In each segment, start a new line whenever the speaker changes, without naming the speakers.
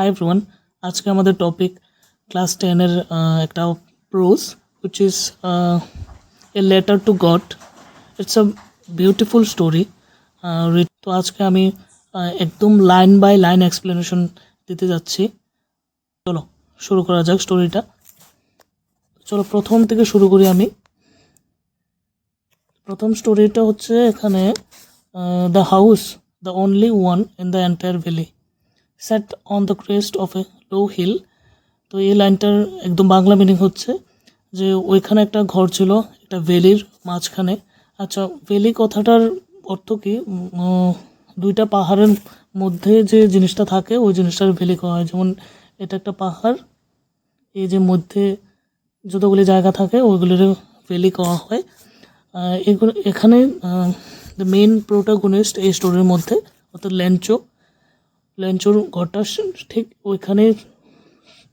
Hi everyone, আজকে আমাদের topic class 10-এর একটা pros which is a letter to god. It's a beautiful story. তো আজকে আমি একদম লাইন বাই লাইন এক্সপ্লেনেশন দিতে যাচ্ছি। চলো শুরু করা যাক স্টোরিটা। চলো প্রথম থেকে শুরু করি আমি। প্রথম স্টোরিটা হচ্ছে এখানে the house, the only one in the entire valley, set on the crest of a low hill. তো এই লাইনটার একদম বাংলা মিনিং হচ্ছে যে ওইখানে একটা ঘর ছিল একটা ভ্যালির মাঝখানে। আচ্ছা, ভ্যালি কথাটার অর্থ কি? দুইটা পাহাড়ের মধ্যে যে জিনিসটা থাকে ওই জিনিসটার ভ্যালি করা হয়। যেমন এটা একটা পাহাড়, এই যে মধ্যে যতগুলি জায়গা থাকে ওইগুলির ভ্যালি করা হয়। এগুলো এখানে দ্য মেইন প্রোটাগনিস্ট এই স্টোরির মধ্যে অর্থাৎ ল্যাঞ্চোর ঘরটা ঠিক ওইখানে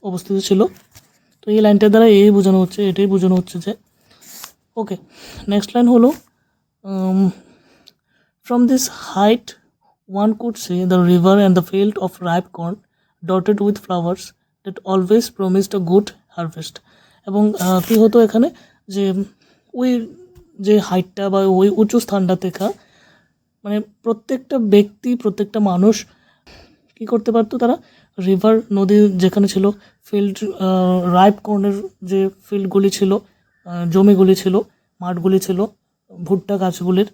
অবস্থিত ছিল। তো এই লাইনটার দ্বারা এটাই বোঝানো হচ্ছে যে ওকে। নেক্সট লাইন হলো from this height one could see the river and the field of ripe corn dotted with flowers that always promised a good harvest. এবং কী হতো এখানে যে ওই যে হাইটটা বা ওই উঁচু স্থানটা থেকে মানে প্রত্যেকটা ব্যক্তি প্রত্যেকটা মানুষ কী করতে পারতো, তারা রিভার নদী যেখানে ছিল, ফিল্ড রাইপ কর্নের যে ফিল্ডগুলি ছিল, জমিগুলি ছিল, মাঠগুলি ছিল ভুট্টা গাছগুলির,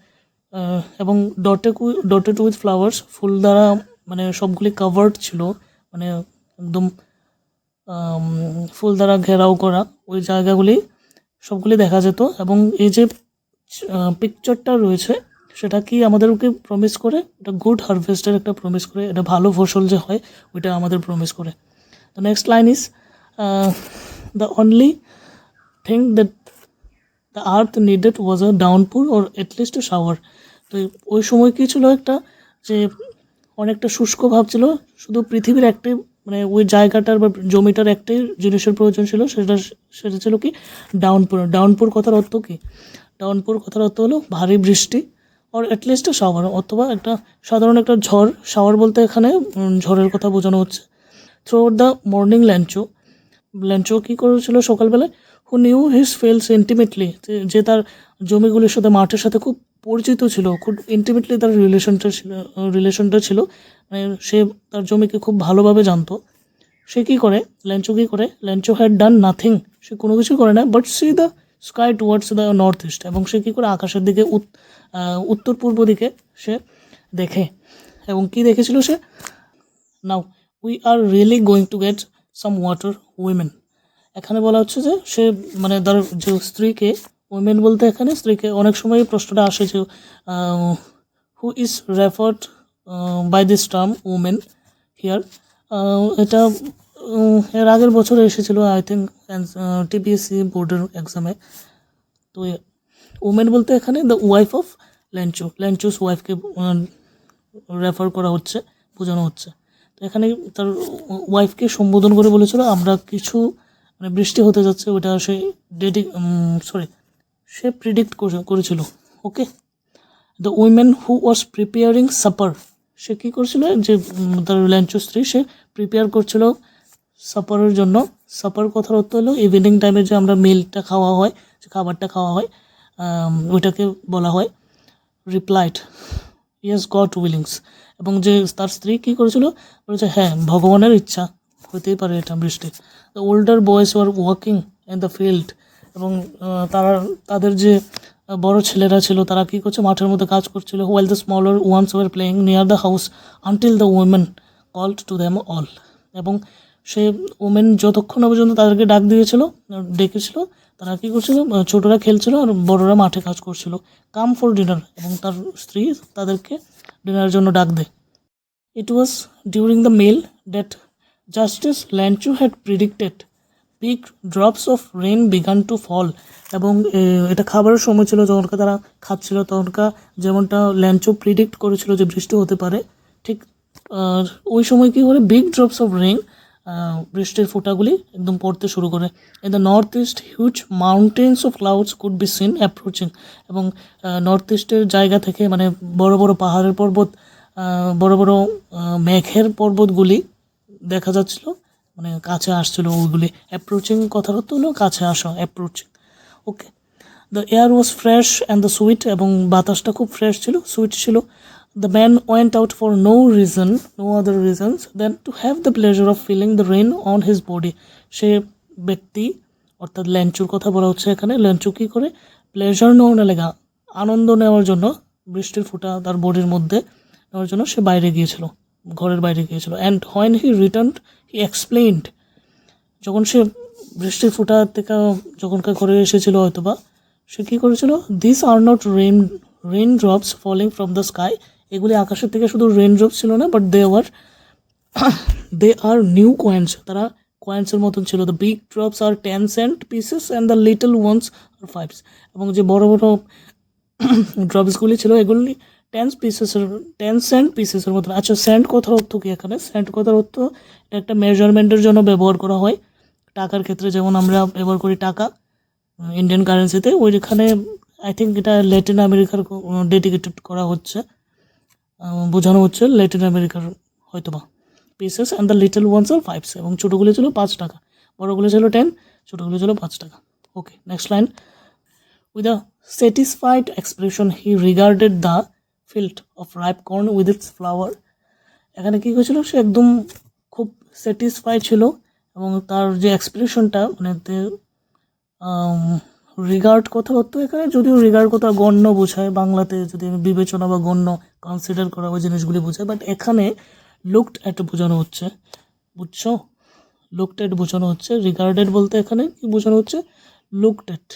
এবং ডটেড উইথ ফ্লাওয়ার্স, ফুল দ্বারা মানে সবগুলি কাভার্ড ছিল, মানে একদম ফুল দ্বারা ঘেরাও করা ওই জায়গাগুলি সবগুলি দেখা যেত। এবং এই যে পিকচারটা রয়েছে সেটা কি আমাদেরকে প্রমিস করে, এটা গুড হারভেস্টের একটা প্রমিস করে, এটা ভালো ফসল যে হয় ওইটা আমাদের প্রমিস করে। The next line is the only thing that the earth needed was a downpour or at least a shower. তো ওই সময় কী ছিল, একটা যে অনেকটা শুষ্ক ভাব ছিল, শুধু পৃথিবীর একটাই মানে ওই জায়গাটার বা জমিটার একটাই জিনিসের প্রয়োজন ছিল, সেটা ছিল কি ডাউনপুর কথার অর্থ কি? ডাউনপুর কথার অর্থ হলো ভারী বৃষ্টি, অর অ্যাটলিস্ট শাওয়ার, অথবা একটা সাধারণ একটা ঝড়। শাওয়ার বলতে এখানে ঝড়ের কথা বোঝানো হচ্ছে। থ্রু আউট দ্য মর্নিং ল্যাঞ্চো কী করেছিল সকালবেলায়? Who knew his fields intimately, যে তার জমিগুলির সাথে মাঠের সাথে খুব পরিচিত ছিল, খুব ইন্টিমেটলি তার রিলেশনটা ছিল, মানে সে তার জমিকে খুব ভালোভাবে জানতো। সে কী করে? ল্যাঞ্চো হ্যাড ডান নাথিং, সে কোনো কিছু করে না, but C the sky towards the north east, এবং সে কী করে আকাশের দিকে উত্তর পূর্ব দিকে সে দেখে। এবং কি দেখেছিল সে? Now we are really going to get some water women. এখানে বলা হচ্ছে যে সে মানে তার যে স্ত্রীকে, উইমেন বলতে এখানে স্ত্রীকে, অনেক সময় প্রশ্নটা আসে যে who is referred by this term women here. এটা এর আগের বছরে এসেছিলো আই থিঙ্ক টিপিএসসি বোর্ডের এক্সামে। তো উমেন বলতে এখানে দ্য ওয়াইফ অফ ল্যাঞ্চোস ওয়াইফকে রেফার করা হচ্ছে, বোঝানো হচ্ছে। তো এখানে তার ওয়াইফকে সম্বোধন করে বলেছিল আমরা কিছু মানে বৃষ্টি হতে যাচ্ছে, ওটা সে প্রিডিক্ট করেছিল। Okay. The women who was preparing supper, সে কী করছিল, যে তার ল্যাঞ্চো স্ত্রী, সে প্রিপেয়ার করছিল সাপারের জন্য। সাপার কথার অর্থ হলো ইভিনিং টাইমে যে আমরা মিলটা খাওয়া হয়, যে খাবারটা খাওয়া হয়, ওইটাকে বলা হয় রিপ্লাইড ইয়েস গড উইলিংস। এবং যে তার স্ত্রী কী করেছিল, বলেছে হ্যাঁ ভগবানের ইচ্ছা হতেই পারে এটা বৃষ্টি। The older boys were walking in the field, এবং তাদের যে বড় ছেলেরা ছিল তারা কী করছে, মাঠের মধ্যে কাজ করছিল। Well the smaller ones were playing near the house until the women called to them all. এবং সে ওমেন যতক্ষণ পর্যন্ত তাদেরকে ডেকেছিল, তারা কী করছিল, ছোটরা খেলছিল আর বড়রা মাঠে কাজ করছিল। কাম ফর ডিনার, এবং তার স্ত্রী তাদেরকে ডিনারের জন্য ডাক দেয়। It was during the meal that just as Lencho had predicted big drops of rain began to fall. এবং এটা খাবারের সময় ছিল, যখনকার তারা খাচ্ছিল তখনকার যেমনটা ল্যাঞ্চো প্রিডিক্ট করেছিল যে বৃষ্টি হতে পারে, ঠিক ওই সময় কী করে বিগ ড্রপস অফ রেন, বৃষ্টির ফোঁটাগুলি একদম পড়তে শুরু করে। In the north east huge mountains of clouds could be seen approaching, এবং নর্থ ইস্টের জায়গা থেকে মানে বড় বড় পাহাড়ের পর্বত, বড় বড় মেঘের পর্বতগুলি দেখা যাচ্ছিল, মানে কাছে আসছিল ওইগুলি। অ্যাপ্রোচিং কথার অর্থ হলো কাছে আসা, approaching. Okay, the air was fresh and the sweet, এবং বাতাসটা খুব ফ্রেশ ছিল, সুইট ছিল। The man went out for no other reasons than to have the pleasure of feeling the rain on his body. সে ব্যক্তি, অর্থাৎ ল্যাঞ্চুর কথা বলা হচ্ছে এখানে, ল্যাঞ্চু কী করে প্লেজার নেওয়ার লেগা, আনন্দ নেওয়ার জন্য বৃষ্টির ফোঁটা তার বডির মধ্যে নেওয়ার জন্য সে বাইরে গিয়েছিল, ঘরের বাইরে গিয়েছিল। And when he returned he explained, যখন সে বৃষ্টির ফোঁটা থেকে যখনকার ঘরে এসেছিল হয়তোবা, সে কী করেছিল, this are not rain drops falling from the sky, এগুলি আকাশের থেকে শুধু রেইন ড্রপস ছিল না, but they are new coins, তারা কয়েন্সের মতন ছিল। The big drops are 10 cent pieces and the little ones are 5s, এবং যে বড় বড় ড্রপসগুলি ছিল এগুলি 10 সেন্ট পিসেসের মতন। আচ্ছা, সেন্ট কথার অর্থ কি এখানে? সেন্ট কথার অর্থ এটা একটা মেজারমেন্টের জন্য ব্যবহার করা হয়, টাকার ক্ষেত্রে যেমন আমরা ব্যবহার করি টাকা ইন্ডিয়ান কারেন্সিতে, ওইখানে আই থিঙ্ক এটা ল্যাটিন আমেরিকার ডেডিকেটেড করা হচ্ছে, বোঝানো হচ্ছে ল্যাটিন আমেরিকার হয়তোবা। Pieces and the little ones are 5s, এবং ছোটোগুলো ছিল 5 টাকা, বড়োগুলো ছিল 10, ছোটোগুলো ছিল 5 টাকা। Okay, next line. With a satisfied expression he regarded the field of ripe corn with its flower. এখানে কী হয়েছিল, সে একদম খুব স্যাটিসফাইড ছিল, এবং তার যে এক্সপ্রেশনটা, মানে রিগার্ড কথা হতো এখানে, যদিও রিগার্ড কথা গণ্য বোঝায় বাংলাতে, যদি বিবেচনা বা গণ্য কনসিডার করা ওই জিনিসগুলি বোঝায়, বাট এখানে লুকড অ্যাট বোঝানো হচ্ছে, বুঝছো? লুকড অ্যাট বোঝানো হচ্ছে, রিগার্ডেড বলতে এখানে কি বোঝানো হচ্ছে, লুকড অ্যাট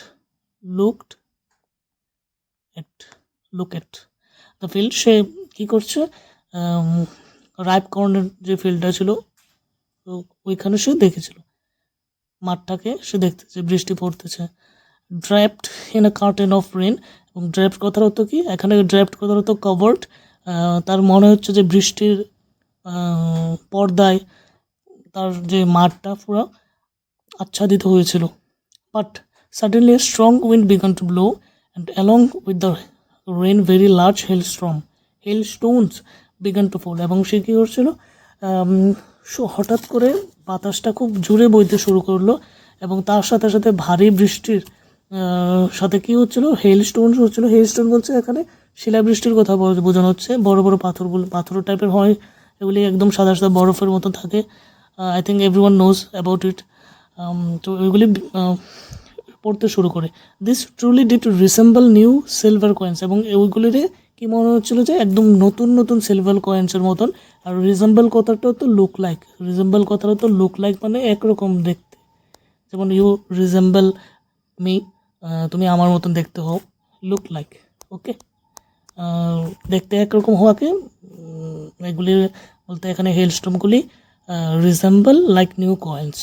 দ্য ফিল্ড। সে কী করছে, রাইপ কর্নের যে ফিল্ডটা ছিল তো ওইখানে সে দেখেছিল, মাঠটাকে সে দেখতেছে, বৃষ্টি পড়তেছে। Draped in a curtain of rain, এবং ড্র্যাপড কথার অর্থ কি এখানে, ড্র্যাপড কথার অর্থ কভার্ড, তার মনে হচ্ছে যে বৃষ্টির পর্দায় তার যে মাঠটা পুরো আচ্ছাদিত হয়েছিল। But suddenly a strong wind began to blow, and along with the rain very large hailstones began to fall. এবং সে কী করছিল, হঠাৎ করে বাতাসটা খুব জোরে বইতে শুরু করলো, এবং তার সাথে সাথে ভারী বৃষ্টির সাথে কী হচ্ছিল, হেলস্টোনস হচ্ছিল। হেলস্টোন বলছে এখানে শিলাবৃষ্টির কথা বোঝানো হচ্ছে, বড় বড় পাথর টাইপের হয় এগুলি, একদম সাদা সাদা বরফের মতো থাকে। I think everyone knows about it. তো এগুলি পড়তে শুরু করে। This truly did resemble new silver coins, এবং ওইগুলিরে কি মনে হচ্ছিলো যে একদম নতুন নতুন সিলভার কয়েন্সের মতন। আর রিসেম্বল কথাটা তো লুক লাইক, রিসেম্বল কথাটা তো লুক লাইক মানে একরকম দেখতে, যেমন ইউ রিসেম্বল মি, তুমি আমার মতন দেখতে হও, লুক লাইক। ওকে, দেখতে একরকম হওয়াকে এগুলি বলতে এখানে হেলস্টোনগুলি রিসেম্বল লাইক নিউ কয়েন্স,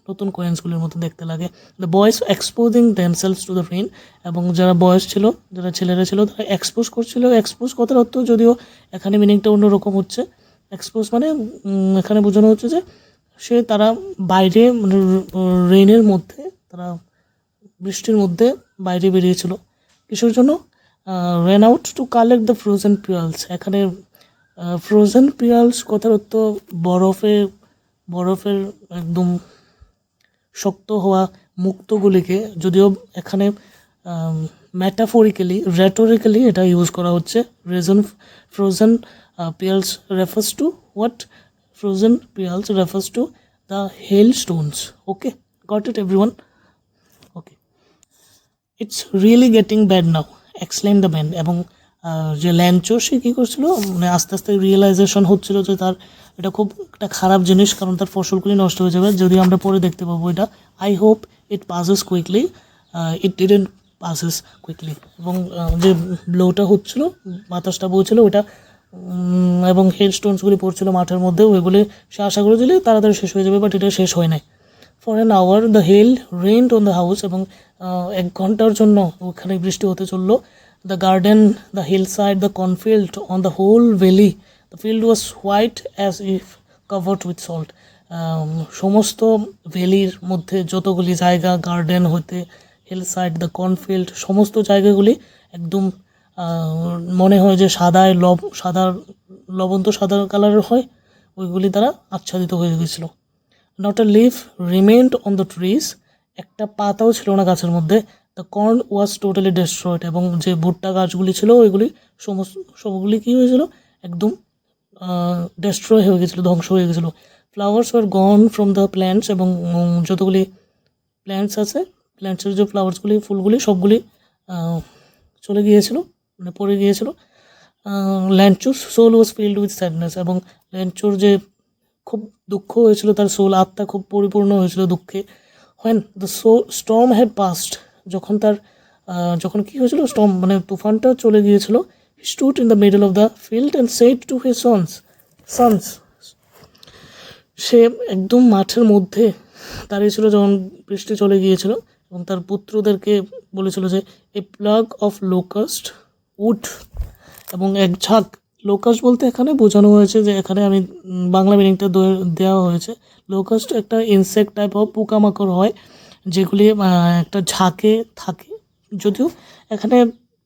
নতুন কয়েন্সগুলির মতো দেখতে লাগে। The boys exposing themselves to the rain, এবং যারা বয়েজ ছিল, যারা ছেলেরা ছিল, তারা এক্সপোজ করছিল। এক্সপোজ কথার অর্থ যদিও এখানে মিনিংটা অন্যরকম হচ্ছে। এক্সপোজ মানে এখানে বোঝানো হচ্ছে যে তারা বাইরে, মানে রেইনের মধ্যে, তারা বৃষ্টির মধ্যে বাইরে বেরিয়েছিল কিসের জন্য, ran out to collect the frozen pearls. এখানে ফ্রোজেন পিয়ালস কথার অর্থ বরফের একদম শক্ত হওয়া মুক্তগুলিকে, যদিও এখানে রেটোরিক্যালি এটা ইউজ করা হচ্ছে। Frozen pearls refers to what? Frozen pearls refers to the hailstones. Okay, got it everyone? Okay, it's really getting bad now exclaim the man. এবং যে ল্যাঞ্চো সে কী করছিল, মানে আস্তে আস্তে রিয়েলাইজেশন হচ্ছিল যে তার এটা খুব একটা খারাপ জিনিস, কারণ তার ফসলগুলি নষ্ট হয়ে যাবে। যদি আমরা পরে দেখতে পাবো এটা, I hope it passes quickly, it didn't passes quickly. এবং যে ব্লোটা হচ্ছিল, বাতাসটা বইছিল ওটা, এবং হেলস্টোনসগুলি পড়ছিল মাঠের মধ্যে, ওইগুলি সে আশা করেছিল তাড়াতাড়ি শেষ হয়ে যাবে, বাট এটা শেষ হয় নাই। For an hour the hail rained on the house, এবং 1 ঘন্টার জন্য ওখানে বৃষ্টি হতে চললো। The garden, the hill side, the cornfield, on the whole valley, the field was white as if covered with salt. সমস্ত ভ্যালির মধ্যে যতগুলি জায়গা, গার্ডেন হতে হিল সাইড, দ্য কর্নফিল্ড, সমস্ত জায়গাগুলি একদম মনে হয় যে সাদা লবণ তো সাদা কালারের হয়, ওইগুলি দ্বারা আচ্ছাদিত হয়ে গেছিল। Not a leaf remained on the trees, একটা পাতাও ছিল না গাছের মধ্যে। The corn was totally destroyed, এবং যে ভুট্টা গাছগুলি ছিল ওইগুলি সবগুলি কী হয়েছিল, একদম ডেস্ট্রয় হয়ে গেছিলো, ধ্বংস হয়ে গেছিলো। Flowers war gone from the plants, এবং যতগুলি প্ল্যান্টস আছে, প্ল্যান্টসের যে ফ্লাওয়ার্সগুলি, ফুলগুলি সবগুলি চলে গিয়েছিল, মানে পড়ে গিয়েছিল। ল্যান্ডচুর soul was filled with sadness, এবং ল্যান্ডচুর যে খুব দুঃখ হয়েছিল, তার সোল, আত্মা খুব পরিপূর্ণ হয়েছিল দুঃখে। When the storm had passed, যখন কী হয়েছিল, স্টর্ম মানে তুফানটা চলে গিয়েছিল। He stood in the middle of the field and said to his sons, সে একদম মাঠের মধ্যে দাঁড়িয়েছিল যখন বৃষ্টি চলে গিয়েছিল, এবং তার পুত্রদেরকে বলেছিল যে এ প্লাগ অফ লোকাস্ট উড, এবং এক ঝাঁক, লোকাস্ট বলতে এখানে বোঝানো হয়েছে যে, এখানে আমি বাংলা মিনিংটা দেওয়া হয়েছে। লোকাস্ট একটা ইনসেক্ট টাইপ অফ পোকামাকড় হয়, যেগুলি একটা ঝাঁকে থাকে। যদিও এখানে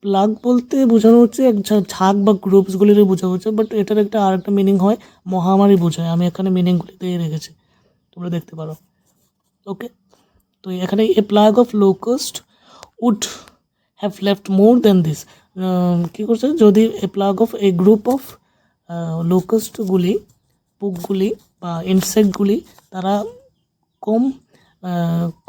প্লাগ বলতে বোঝানো হচ্ছে এক ঝাঁক বা গ্রুপসগুলিরই বোঝানো হচ্ছে, বাট এটার আরেকটা মিনিং হয় মহামারী বোঝায়। আমি এখানে মিনিংগুলি দিয়ে রেখেছি, তোমরা দেখতে পারো। ওকে, তো এখানে a plague of locust would have left more than this, কী করছে, যদি a plague of a group of লোকাস্টগুলি, পোকগুলি বা ইনসেক্টগুলি, তারা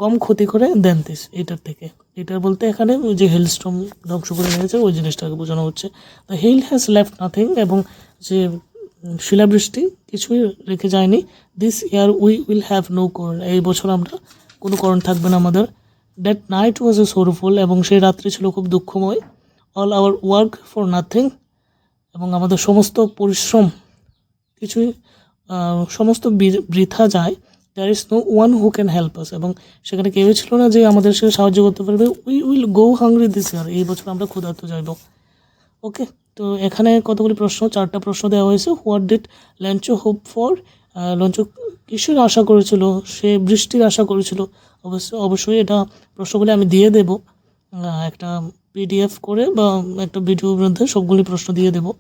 কম ক্ষতি করে দেন দিস, এটার থেকে। এটার বলতে এখানে ওই যে হেলস্টর্ম ধ্বংস করে নিয়েছে ওই জিনিসটাকে বোঝানো হচ্ছে। The hail has left nothing, এবং যে শিলাবৃষ্টি কিছুই রেখে যায়নি। This year we will have no corn, এই বছর আমরা কোনো কর্ন থাকবে না আমাদের। দ্যাট নাইট ওয়াজ এ সোরফুল, এবং সেই রাত্রি ছিল খুব দুঃখময়। All our work for nothing, এবং আমাদের সমস্ত পরিশ্রম কিছুই সমস্ত বৃথা যায়। There is no one who can help us, এবং সেখানে কেউই ছিল না যে আমাদের সাথে সাহায্য করতে পারবে। We will go hungry this ইয়ার, এই বছর আমরা ক্ষুধার্ত যাইব। ওকে, তো এখানে কতগুলি প্রশ্ন, 4টা প্রশ্ন দেওয়া হয়েছে। হোয়াট ডিড ল্যাঞ্চো হোপ ফর, লঞ্চো কিসের আশা করেছিল, সে বৃষ্টির আশা করেছিল। অবশ্যই এটা প্রশ্নগুলি আমি দিয়ে দেব একটা PDF করে, বা একটা ভিডিওর মধ্যে সবগুলি প্রশ্ন দিয়ে দেবো।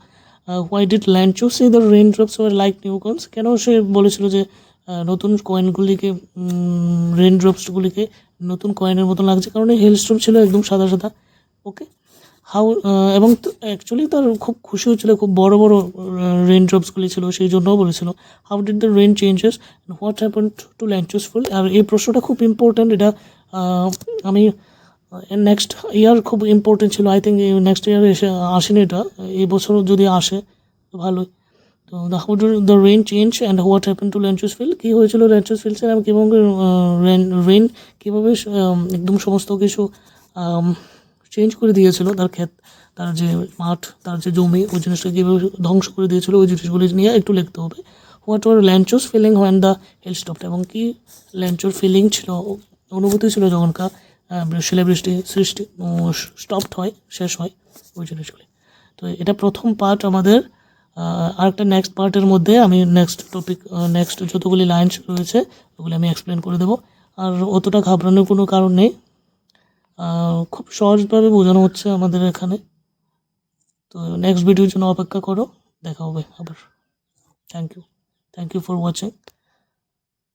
Why did Lencho say the rain drops were like new coins, কেন সে বলেছিল যে নতুন কয়েনগুলিকে, রেইন ড্রপসগুলিকে নতুন কয়েনের মতো লাগছে, কারণ এই হেলস্টর্ম ছিল একদম সাদা সাদা। ওকে, এবং অ্যাকচুয়ালি তার খুব খুশি হচ্ছিল, খুব বড় বড় রেইন ড্রপসগুলি ছিল, সেই জন্যও বলেছিল। How did the rain changes and what happened to Lencho's ফুল। আর এই প্রশ্নটা খুব ইম্পর্ট্যান্ট, এটা আমি নেক্সট ইয়ার খুব ইম্পর্টেন্ট ছিল। আই থিঙ্ক নেক্সট ইয়ার আসেনি এটা, এই বছর যদি আসে তো ভালোই। তো how did the rain change and what happen to Lencho's field, কী হয়েছিল ল্যাঞ্চোস ফিল্ডসের, এবং কীভাবে রেইন কীভাবে একদম সমস্ত কিছু চেঞ্জ করে দিয়েছিল, তার ক্ষেত, তার যে মাঠ, তার যে জমি, ওই জিনিসটা কীভাবে ধ্বংস করে দিয়েছিল, ওই জিনিসগুলি নিয়ে একটু লিখতে হবে। What were Lencho's feeling when the hail stopped, এবং কি ল্যাঞ্চোর ফিলিং ছিল, অনুভূতি ছিল যখনকার শিলাবৃষ্টি স্টপড হয়, শেষ হয়, ওই জিনিসগুলি। তো এটা প্রথম পার্ট আমাদের। আরেকটা নেক্সট পার্টের মধ্যে আমি নেক্সট যতগুলি লাইন্স রয়েছে ওগুলি আমি এক্সপ্লেন করে দেবো। আর অতটা ঘাবড়ানোর কোনো কারণ নেই, খুব সহজভাবে বোঝানো হচ্ছে আমাদের এখানে। তো নেক্সট ভিডিওর জন্য অপেক্ষা করো, দেখা হবে আবার। Thank you for watching.